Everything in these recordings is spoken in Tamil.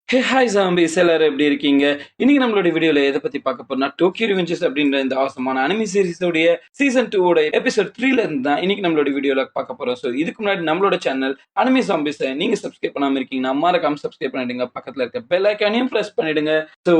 ஹாய் ஜாம்பீஸ் எல்லாரும் எப்படி இருக்கீங்க? இன்னைக்கு நம்மளோட வீடியோல எதை பத்தி பார்க்க போறோம்னா, டோக்கியோ ரிவெஞ்சர்ஸ் அப்படின்ற இந்த அவசரமான அனிமி சீரிஸோடைய சீசன் 2 ஓட எபிசோட் 3ல இருந்து தான் இன்னைக்கு நம்மளோட வீடியோல பார்க்க போறோம். ஸோ இதுக்கு முன்னாடி நம்மளோட சேனல் அனிமி ஜாம்பீஸை நீங்க சப்ஸ்கிரைப் பண்ணாம இருக்கீங்கன்னா மறக்காம சப்ஸ்கிரைப் பண்ணிடுங்க. பக்கத்துல இருக்க பெல் ஐக்கானையும் பிரஸ் பண்ணிடுங்க. So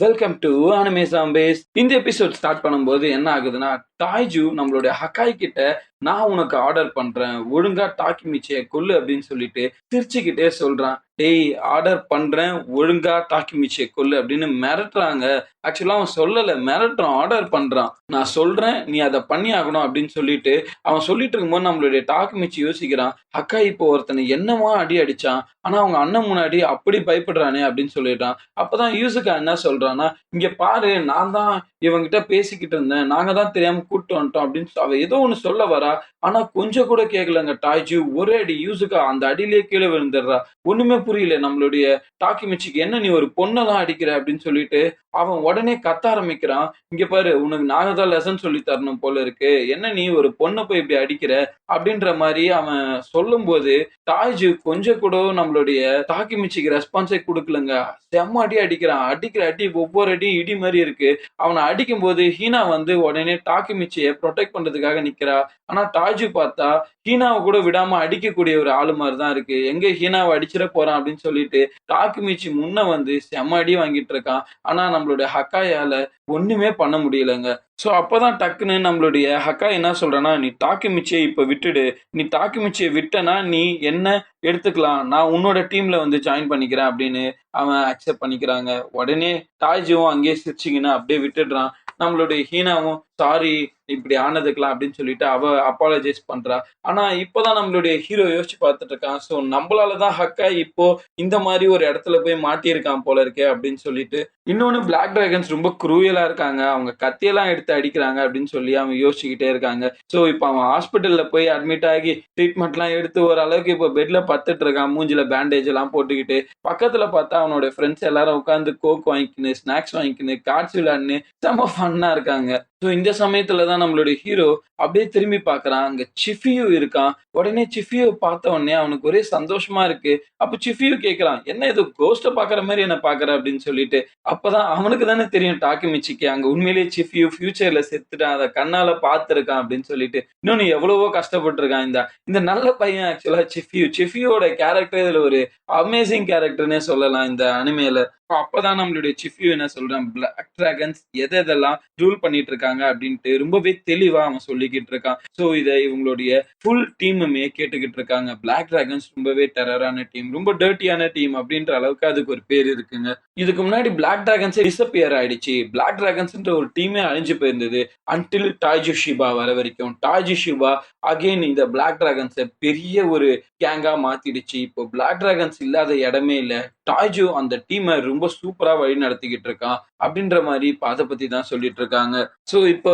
welcome to anime zombies. இந்த எபிசோட் ஸ்டார்ட் பண்ணும்போது என்ன ஆகுதுன்னா, டாய்ஜு நம்மளுடைய ஹக்காய் கிட்ட நான் உனக்கு ஆர்டர் பண்றேன், ஒழுங்கா டாக்கிமிச்சியை கொல்லு அப்படின்னு சொல்லிட்டு சிரிச்சுக்கிட்டே சொல்றான். டேய், ஆர்டர் பண்றேன், ஒழுங்கா டாக்கிமிச்சியை கொல்லு அப்படின்னு மிரட்டுறாங்க. ஆக்சுவலா அவன் சொல்லல, மிரட்டுறான், ஆர்டர் பண்றான். நான் சொல்றேன், நீ அதை பண்ணி ஆகணும் அப்படின்னு சொல்லிட்டு அவன் சொல்லிட்டு இருக்கும்போது நம்மளுடைய டாக்கிமிச்சி யோசிக்கிறான். அக்கா இப்போ ஒருத்தனை என்னமா அடி அடிச்சான், ஆனா அவங்க அண்ணன் முன்னாடி அப்படி பயப்படுறானே அப்படின்னு சொல்லிட்டான். அப்பதான் யூசுகா என்ன சொல்றான்னா, இங்க பாரு, நான் தான் இவங்கிட்ட பேசிக்கிட்டு இருந்தேன், நாங்க தான் தெரியாம கூப்பிட்டு வந்துட்டோம் அப்படின்னு அவ ஏதோ ஒண்ணு சொல்ல வரா. ஆனா கொஞ்சம் கூட கேட்கலங்க டாய்ஜு. ஒரே அடி, யூசுகா அந்த அடியிலேயே கீழே விழுந்துடுறா. ஒண்ணுமே புரியல நம்மளுடைய டாக்கிமிச்சிக்கு. என்ன நீ ஒரு பொண்ணெல்லாம் அடிக்கிற அப்படின்னு சொல்லிட்டு அவன் உடனே கத்த ஆரம்பிக்கிறான். இங்க பாரு, உனக்கு நாங்க தான் லெசன் சொல்லி தரணும் போல இருக்கு, என்ன நீ ஒரு பொண்ணை போய் இப்படி அடிக்கிற அப்படின்ற மாதிரி அவன் சொல்லும் போது டாய்ஜு கொஞ்சம் கூட நம்மளுடைய டாக்கிமிச்சிக்கு ரெஸ்பான்ஸே கொடுக்கலங்க. செம்ம அடி அடிக்கிறான். அடிக்கிற அடி ஒவ்வொரு அடியும் இடி மாதிரி இருக்கு. அவனை அடிக்கும் போது ஹீனா வந்து உடனே டாக்கிமிச்சியை ப்ரொடெக்ட் பண்றதுக்காக நிக்கிறா. ஆனா டாய்ஜு பார்த்தா ஹீனாவை கூட விடாம அடிக்கக்கூடிய ஒரு ஆளு மாதிரி தான் இருக்கு. எங்க ஹீனாவை அடிச்சிட போறான் அப்படின்னு சொல்லிட்டு டாக்கிமிச்சி முன்ன வந்து செம்ம அடி வாங்கிட்டு இருக்கான். ஆனா நம்மளுடைய ஹக்காயால ஒண்ணுமே பண்ண முடியலங்க. சோ அப்பதான் டக்குன்னு நம்மளுடைய ஹக்காய் என்ன சொல்றான்னா, நீ டாக்கிமிச்சியை இப்ப விட்டுடு, நீ டாக்கிமிச்சியை விட்டனா நீ என்ன எடுத்துக்கலாம், நான் உன்னோட டீம்ல வந்து ஜாயின் பண்ணிக்கிறேன் அப்படின்னு அவன் அக்செப்ட் பண்ணிக்கிறாங்க. உடனே டாய்ஜுவும் அங்கேயே சிரிச்சிங்கன்னு அப்படியே விட்டுடுறான். நம்மளுடைய ஹீனாவும் சாரி இப்படி ஆனதுக்கலாம் அப்படின்னு சொல்லிட்டு அவ அப்பாலஜைஸ் பண்றா. ஆனா இப்பதான் நம்மளுடைய ஹீரோ யோசிச்சு பார்த்துட்டு இருக்கான். சோ நம்மளாலதான் ஹக்காய் இப்போ இந்த மாதிரி ஒரு இடத்துல போய் மாட்டியிருக்கான் போல இருக்கே அப்படின்னு சொல்லிட்டு. இன்னொன்னு, பிளாக் டிராகன்ஸ் ரொம்ப குரூயலா இருக்காங்க, அவங்க கத்தியெல்லாம் எடுத்து அடிக்கிறாங்க அப்படின்னு சொல்லி அவன் யோசிச்சுக்கிட்டே இருக்காங்க. சோ இப்ப அவன் ஹாஸ்பிட்டல்ல போய் அட்மிட் ஆகி ட்ரீட்மெண்ட் எல்லாம் எடுத்து ஓரளவுக்கு இப்போ பெட்ல பத்துட்டு இருக்கான், மூஞ்சில பேண்டேஜ் எல்லாம் போட்டுக்கிட்டு. பக்கத்துல பார்த்தா அவனோட ஃப்ரெண்ட்ஸ் எல்லாரும் உட்காந்து கோக் வாங்கிக்கின்னு, ஸ்நாக்ஸ் வாங்கிக்கின்னு, கார்ட்ஸ் விளையாடுன்னு செம்ம ஃபன்னா இருக்காங்க. ஸோ இந்த சமயத்துல தான் நம்மளுடைய ஹீரோ அப்படியே திரும்பி பார்க்கறான். அங்க சிஃபியு இருக்கான். உடனே சிஃபியு பார்த்த உடனே அவனுக்கு ஒரே சந்தோஷமா இருக்கு. அப்ப சிஃபியு கேட்கறான், என்ன இது கோஸ்ட பாக்குற மாதிரி என்ன பாக்குற அப்படின்னு சொல்லிட்டு. அப்பதான் அவனுக்கு தானே தெரியும் டாக்கிமிச்சிக்கு அங்க உண்மையிலேயே சிஃபியு ஃபியூச்சர்ல செத்துட்டான், அதை கண்ணால பார்த்திருக்கான் அப்படின்னு சொல்லிட்டு. இன்னொன்னு எவ்வளவோ கஷ்டப்பட்டிருக்கான் இந்த இந்த நல்ல பையன். ஆக்சுவலா சிஃபியோட கேரக்டர் இதுல ஒரு அமேசிங் கேரக்டர்னே சொல்லலாம் இந்த அனிமேல. அப்பதான் நம்மளுடைய சிஃபியு என்ன சொல்றான், பிளாக் டிராகன்ஸ் எதெல்லாம் ரூல் பண்ணிட்டு இருக்காங்க அப்படின்ட்டு ரொம்பவே தெளிவா அவன் சொல்லிக்கிட்டு இருக்கான். சோ இதை இவங்களுடைய ஃபுல் டீமுமே கேட்டுக்கிட்டு இருக்காங்க. பிளாக் டிராகன்ஸ் ரொம்பவே டெரரான டீம், ரொம்ப டர்ட்டியான டீம் அப்படின்ற அளவுக்கு அதுக்கு ஒரு பேர் இருக்குங்க. இதுக்கு முன்னாடி பிளாக் டிராகன்ஸே டிஸப்பியர் ஆயிடுச்சு. பிளாக் டிராகன்ஸ்ன்ற ஒரு டீமே அழிஞ்சு போயிருந்தது அன்டில் டாய்ஜு ஷிபா வர வரைக்கும். டாய்ஜு ஷிபா அகைன் இந்த பிளாக் டிராகன்ஸை பெரிய ஒரு கேங்கா மாத்திடுச்சு. இப்போ பிளாக் டிராகன்ஸ் இல்லாத இடமே இல்ல. டாய்ஜு அந்த டீமை ரொம்ப சூப்பரா வழி நடத்திக்கிட்டு இருக்கான் அப்படின்ற மாதிரி அதை பத்தி தான் சொல்லிட்டு இருக்காங்க. சோ இப்போ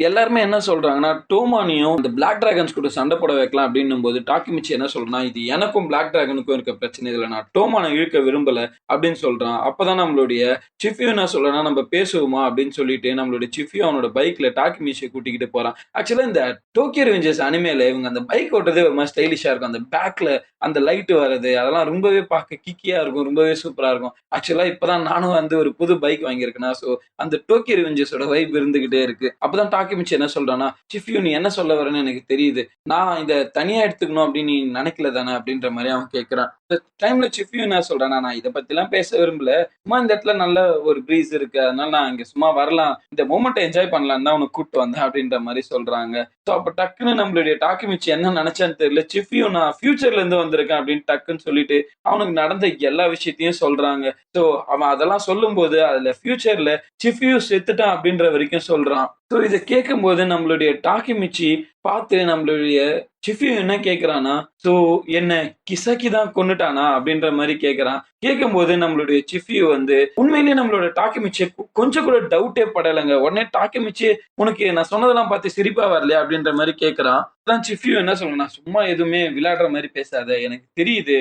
எல்லாருமே என்ன சொல்றாங்கன்னா, டோமானியும் இந்த பிளாக் டிராகன்ஸ் கூட சண்டை போட வைக்கலாம் அப்படின்னும் போது டாக்கிமிச்சி என்ன சொல்றா, இது எனக்கும் பிளாக் டிராகனுக்கும் இருக்க பிரச்சனை இல்லை, நான் டோமானை இழுக்க விரும்பல அப்படின்னு சொல்றான். அப்பதான் நம்மளுடைய சிஃபியோ என்ன சொல்றான்னா, நம்ம பேசுவோமா அப்படின்னு சொல்லிட்டு நம்மளுடைய சிஃபியோ அவனோட பைக்ல டாக்கிமிச்சியை கூட்டிக்கிட்டு போறான். ஆக்சுவலா இந்த டோக்கியோ ரிவெஞ்சர்ஸ் அனிமேல இவங்க அந்த பைக் ஓட்டுறதே ஒரு மாதிரி ஸ்டைலிஷா இருக்கும். அந்த பேக்ல அந்த லைட் வர்றது அதெல்லாம் ரொம்பவே பார்க்க கிக்கியா இருக்கும், ரொம்பவே சூப்பரா இருக்கும். ஆக்சுவலா இப்பதான் நானும் வந்து ஒரு புது பைக் வாங்கியிருக்கேன். சோ அந்த டோக்கியோ ரிவெஞ்சர்ஸோட வைப் இருந்துகிட்டே இருக்கு. அப்பதான் டாக்கிமிச்சி என்ன சொல்றானா, சிஃபியு நீ என்ன சொல்ல வரேன்னு எனக்கு தெரியுது, நான் இதை தனியா எடுத்துக்கணும் அப்படின்னு நீ நினைக்கல தானே அப்படின்ற மாதிரி அவன் கேட்கிறான். இந்த டைம்ல சிஃபியு என்ன சொல்றானா, நான் இதை பத்தி எல்லாம் பேச விரும்பல, சும்மா இந்த இடத்துல நல்ல ஒரு ப்ரீஸ் இருக்கு, அதனால நான் இங்க சும்மா வரலாம், இந்த மூமெண்ட்டை என்ஜாய் பண்ணலாம் தான் உனக்கு கூப்பிட்டு வந்தேன் அப்படின்ற மாதிரி சொல்றாங்க. சோ அப்ப டக்குன்னு நம்மளுடைய டாக்கிமிச்சி என்ன நினைச்சான்னு தெரியல, சிஃபியு நான் ஃபியூச்சர்ல இருந்து வந்திருக்கேன் அப்படின்னு டக்குன்னு சொல்லிட்டு அவனுக்கு நடந்த எல்லா விஷயத்தையும் சொல்றாங்க. சோ அவன் அதெல்லாம் சொல்லும் போது அதுல ஃபியூச்சர்ல சிஃபியு செத்துட்டான் அப்படின்ற வரைக்கும் சொல்றான். சோ இதை கேட்கும் போது நம்மளுடைய டாக்கிமிச்சி பார்த்து நம்மளுடைய சிஃபியு என்ன கேட்கிறானா, சோ என்ன கிசக்கி தான் கொன்னுட்டானா அப்படின்ற மாதிரி கேட்கிறான். கேட்கும் போது நம்மளுடைய சிஃபியு வந்து உண்மையிலேயே நம்மளோட டாக்கிமிச்சி கொஞ்சம் கூட டவுட்டே படலைங்க. உடனே டாக்கிமிச்சி, உனக்கு நான் சொன்னதெல்லாம் பார்த்து சிரிப்பா வரலையா அப்படின்ற மாதிரி கேட்கிறான். அதான் சிஃபியும் என்ன சொல்லணும்னா, "சும்மா எதுவுமே விளையாடுற மாரி பேசாத. எனக்கு தெரியுது.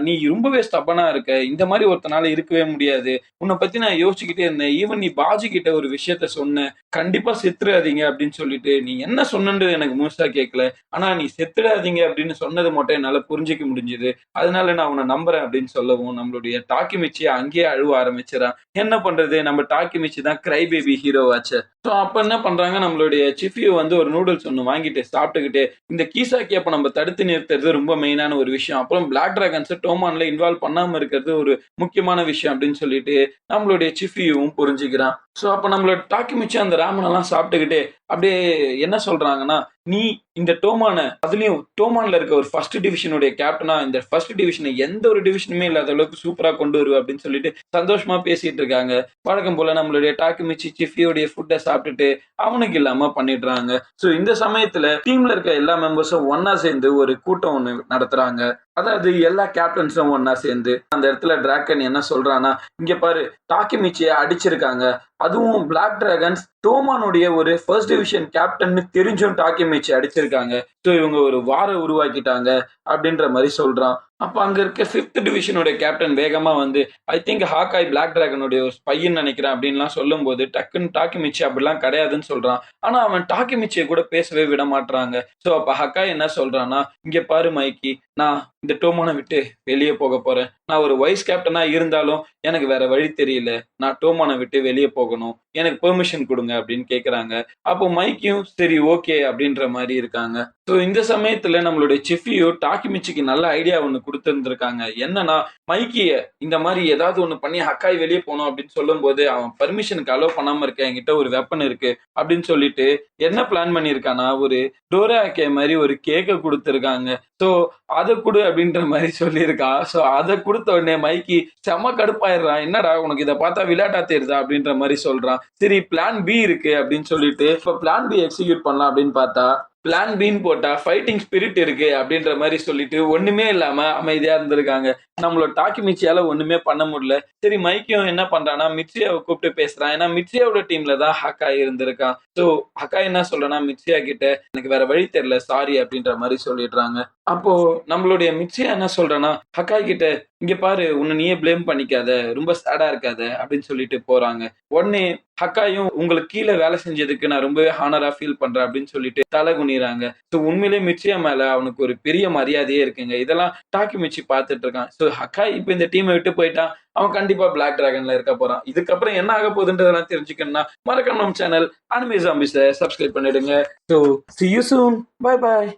நீ ரொம்பவே ஸ்டப்பர்னா இருக்க. இந்த மாரி ஒருத்தனால இருக்கவே முடியாது. உன்ன பத்தி நான் யோசிச்சுக்கிட்டே இருந்தேன். ஈவன் நீ பாஜி கிட்ட ஒரு விஷயத்த சொன்ன. கண்டிப்பா செத்துறாதீங்க அப்படின்னு சொல்லிட்டு, நீ என்ன சொன்னன்றது எனக்கு முழுசா கேட்கல. ஆனா நீ செத்துடாதீங்க அப்படின்னு சொன்னது மட்டும் என்னால புரிஞ்சுக்க முடிஞ்சது. அதனால நான் உன்ன நம்புறேன்" அப்படின்னு சொல்லவும், நம்மளுடைய டாக்கிமிச்சி அங்கேயே அழுவ ஆரம்பிச்சுறான். என்ன பண்றது? நம்ம டாக்கிமிச்சி தான் கிரை பேபி ஹீரோவாச்சே. ஸோ அப்ப என்ன பண்றாங்க, நம்மளுடைய சிஃபியு வந்து ஒரு நூடுல்ஸ் ஒண்ணு வாங்கிட்டு சாப்பிட்டுக்கிட்டு, இந்த கீசாக்கி அப்ப நம்ம தடுத்து நிறுத்துறது ரொம்ப மெயினான ஒரு விஷயம். அப்புறம் பிளாக் டிராகன்ஸ டோமான்ல இன்வால்வ் பண்ணாம இருக்கிறது ஒரு முக்கியமான விஷயம் அப்படின்னு சொல்லிட்டு, நம்மளுடைய சிஃபியும் புரிஞ்சுக்கிறான். ஸோ அப்ப நம்மளோட டாக்கிமிச்சி அந்த ராமனெல்லாம் சாப்பிட்டுக்கிட்டு, அப்படியே என்ன சொல்றாங்கன்னா, "நீ இந்த டோமான அதுலயும் டோமான்ல இருக்க ஒரு 1 டிவிஷனுடைய கேப்டனா இந்த 1 டிவிஷன எந்த ஒரு டிவிஷனுமே இல்லாத அளவுக்கு சூப்பரா கொண்டு வருவ" அப்படின்னு சொல்லிட்டு சந்தோஷமா பேசிட்டு இருக்காங்க. வழக்கம் போல நம்மளுடைய டாக்கிமிச்சி சிஃபியோடைய ஃபுட்ட சாப்பிட்டுட்டு அவனுக்கு இல்லாம பண்ணிடுறாங்க. ஸோ இந்த சமயத்துல டீம்ல இருக்க எல்லா மெம்பர்ஸும் ஒண்ணா சேர்ந்து ஒரு கூட்டம் ஒண்ணு நடத்துறாங்க. அதாவது எல்லா கேப்டன்ஸும் ஒண்ணா சேர்ந்து அந்த இடத்துல டிராக்கன் என்ன சொல்றான்னா, "இங்க பாரு டாக்கிமிச்சிய அடிச்சிருக்காங்க. அதுவும் பிளாக் டிராகன்ஸ் டோமானுடைய ஒரு 1 டிவிஷன் கேப்டன்னு தெரிஞ்சும் டாக்கிமிச்சி அடிச்சிருக்காங்க. ஸோ இவங்க ஒரு வார உருவாக்கிட்டாங்க" அப்படின்ற மாரி சொல்றான். அப்ப அங்க இருக்க 5த் டிவிஷனுடைய கேப்டன் வேகமா வந்து, "ஐ திங்க் ஹாக்காய் பிளாக் டிராகனுடைய ஒரு ஸ்பைன்னு நெனைக்கிறேன்" அப்படின்லாம் சொல்லும்போது, டக்குன்னு டாக்கிமிச்சி அப்படிலாம் கிடையாதுன்னு சொல்றான். ஆனா அவன் டாக்கிமிச்சிய கூட பேசவே விட மாட்றாங்க. ஸோ அப்ப ஹக்காய் என்ன சொல்றான்னா, "இங்க பாரு மைக்கி, நான் இந்த டோமான விட்டு வெளிய போகப் போறேன். நான் ஒரு வைஸ் கேப்டனா இருந்தாலும் எனக்கு வேற வழி தெரியல. நான் டோமான விட்டு வெளிய போகணும். எனக்கு பெர்மிஷன் குடுங்க" அப்படின்னு கேட்கறாங்க. அப்போ மைக்கியும் சரி ஓகே அப்படின்ற மாரி இருக்காங்க. ஸோ இந்த சமயத்துல நம்மளுடைய சிஃபியோ டாக்கிமிச்சிக்கு நல்ல ஐடியா ஒண்ணு குடுத்திருந்திருக்காங்க. என்னன்னா, மைக்கிய இந்த மாரி ஏதாவது ஒண்ணு பண்ணி ஹக்காய் வெளிய போணும் அப்படின்னு சொல்லும்போது, அவன் பெர்மிஷனுக்கு அலோ பண்ணாம இருக்க, என்கிட்ட ஒரு வெப்பன் இருக்கு அப்படின்னு சொல்லிட்டு என்ன பிளான் பண்ணியிருக்கான்னா, ஒரு டோராக்கே மாரி ஒரு கேக்க குடுத்திருக்காங்க. ஸோ அத குடு அப்படின்ற மாரி சொல்லியிருக்கான். ஸோ அத குடுத்த உடனே மைக்கி செம்ம கடுப்பாயிடுறான். "என்னடா உனக்கு இத பார்த்தா விளையாட்டா தெரியுதா?" அப்படின்ற மாரி சொல்றான். சரி பிளான் பி இருக்கு அப்படின்னு சொல்லிட்டு, இப்ப பிளான் பி எக்ஸிக்யூட் பண்ணலாம் அப்படின்னு பார்த்தா, பிளான் பின்னு போட்டா ஃபைட்டிங் ஸ்பிரிட் இருக்கு அப்படின்ற மாரி சொல்லிட்டு, ஒண்ணுமே இல்லாம அமைதியா இருந்திருக்காங்க. நம்மளோட டாக்கிமிச்சியால ஒண்ணுமே பண்ண முடியல. சரி மைக்கியும் என்ன பண்றான்னா, மிட்சியாவ கூப்பிட்டு பேசுறான். ஏன்னா மிட்சியாவோட டீம்ல தான் ஹக்காய் இருந்திருக்கான். ஸோ ஹக்காய் என்ன சொல்றான்னா, மிட்சியா கிட்ட, "எனக்கு வேற வழி தெரியல. சாரி" அப்படின்ற மாரி சொல்லிடுறாங்க. அப்போ நம்மளுடைய மிட்சியா என்ன சொல்றான்னா, ஹக்காய் கிட்ட, "இங்க பாரு உன்ன நீயே ப்ளேம் பண்ணிக்காத. ரொம்ப சேடா இருக்காத" அப்படின்னு சொல்லிட்டு போறாங்க. உடனே ஹக்காயும், "உங்களுக்கு கீழ வேலை செஞ்சதுக்கு நான் ரொம்பவே ஹானரா ஃபீல் பண்றேன்" அப்படின்னு சொல்லிட்டு தலை குனிறாங்க. ஸோ உண்மையிலேயே மிட்சியா மேல அவனுக்கு ஒரு பெரிய மரியாதையே இருக்குங்க. இதெல்லாம் டாக்கிமிச்சி பார்த்துட்டு இருக்கான். ஸோ ஹக்காய் இப்ப இந்த டீம விட்டு போயிட்டான். அவன் கண்டிப்பா பிளாக் டிராகன்ல இருக்க போறான். இதுக்கப்புறம் என்ன ஆக போகுதுன்றதெல்லாம் தெரிஞ்சுக்கணும்னா, மறக்காம நம்ம சேனல் அனிமே ஜாம்பிஸ சப்ஸ்கிரைப் பண்ணிடுங்க. So see you soon. Bye bye.